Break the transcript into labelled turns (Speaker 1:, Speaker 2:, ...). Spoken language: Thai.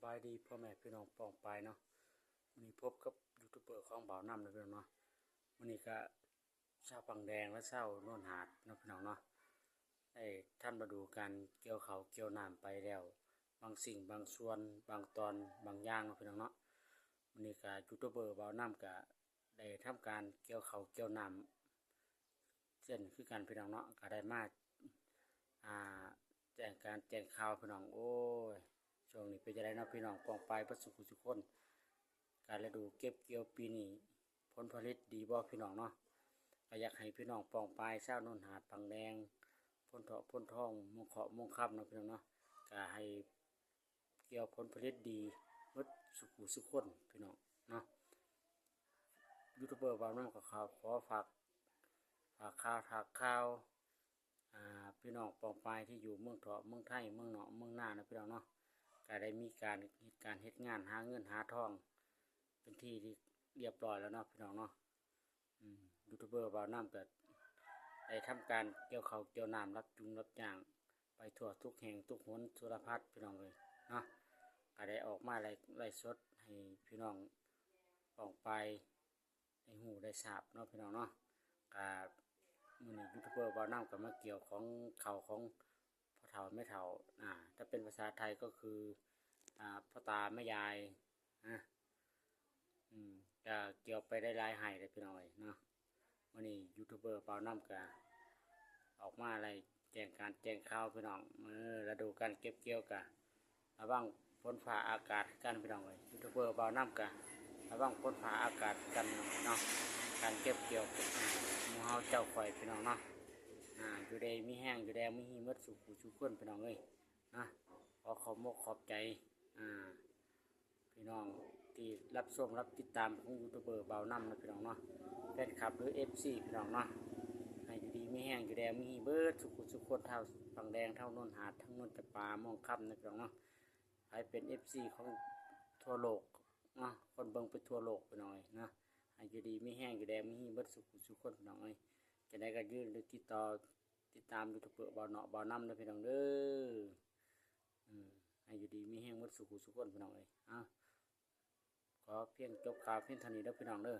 Speaker 1: บายดีพ่อแม่พี่น้องปองปายเนาะวันนี้พบกับยูทูบเบอร์ของบ่าวน้ำนะพี่น้องเนาะวันนี้ก็ชาวปังแดงและชาวโน่นหาดเนาะพี่น้องเนาะได้ท่านมาดูการเกี่ยวเขาเกี่ยวน้ำไปแล้วบางสิ่งบางส่วนบางตอนบางอย่างเนาะพี่น้องเนาะวันนี้ก็ยูทูบเบอร์บ่าวน้ำก็ได้ทำการเกี่ยวเขาเกี่ยวน้ำเช่นคือการพี่น้องเนาะก็ได้มาแจ้งการแจ้งข่าวพี่น้องโอ้ยช่วงนี้เป็นจะได้เนาะพี่น้องปองปายประสุขสุขคนการฤดูเก็บเกี่ยวปีนี้ผลผลิตดีบ่พี่น้องเนาะก็อยากให้พี่น้องปองปายชาวโน่นหาดปังแดงพ้นเถาะพ้นทองมงเคาะมงค่ำเนาะพี่น้องเนาะก็ให้เกี่ยวผลผลิตดีมดสุขคนพี่น้องเนาะยูทูบเบอร์บางน้ำกับข่าวขอฝากข่าวพี่น้องปองปายที่อยู่เมืองเถาะเมืองไทยเมืองเนาะเมืองน่านนะพี่น้องเนาะก็ได้มีการเฮ็ดงานหาเงินหาทองเป็นที่ที่เรียบร้อยแล้วเนาะพี่น้องเนาะยูทูบเบอร์บ่าวน้ำก็ได้ทำการเกี่ยวเขาเกี่ยวน้ำรับจุงรับจ้างไปทั่วทุกแห่งทุกหนสุรพัฒน์พี่น้องเลยเนาะก็ได้ออกมาไล่สดให้พี่น้องปองปายได้หูได้ทราบเนาะพี่น้องเนาะก็มื้อนี้ยูทูบเบอร์บ่าวน้ำก็มาเกี่ยวของเขาของพ่อเฒ่าแม่เฒ่าถ้าเป็นภาษาไทยก็คือพ่อตาแม่ยายจะเกี่ยวไปได้หลายไห้เลยพี่น้อยเนาะวันนี้ยูทูบเบอร์บ่าวน้ำก็ออกมาอะไรแจ้งข่าวพี่น้องฤดูการเก็บเกี่ยวกันระวังฝนฟ้าอากาศกันพี่น้องเลยยูทูบเบอร์บ่าวน้ำกันระวังฝนฟ้าอากาศกันเนาะการเก็บเกี่ยวหมู่เฮาเจ้าข่อยพี่น้องเนาะอยู่ใดมีแห้งอยู่แดงมีหิมะสุขคนพี่น้องเลยนะขอขอบมกขอบใจพี่น้องที่รับชมรับติดตามของยูทูบเบอร์บ่าวน้ำนะพี่น้องเนาะแฟนคลับหรือFCพี่น้องเนาะให้อยู่ดีมีแห้งอยู่แดงมีหิเบิร์ดสุขคนเท่าฝั่งแดงเท่าโน่นหาดทั้งโน่นแต่ปลามองค่ำนะพี่น้องเนาะให้เป็นFCของทั่วโลกเนาะคนเบิ่งไปทั่วโลกพี่น้องเลยนะให้อยู่ดีมีแห้งอยู่แดงมีหิเบิร์ดสุขคนพี่น้องเลยจะได้ก็ยื่นหรือติดตามยูทูบเบอร์บ่าวเนาะบ่าวน้ำนะพี่น้องเด้อให้อยู่ดีมีแห้งหมดสุขคนพี่น้องเลยขอเพียงจบข่าวเพียงเท่านี้แล้วพี่น้องเด้อ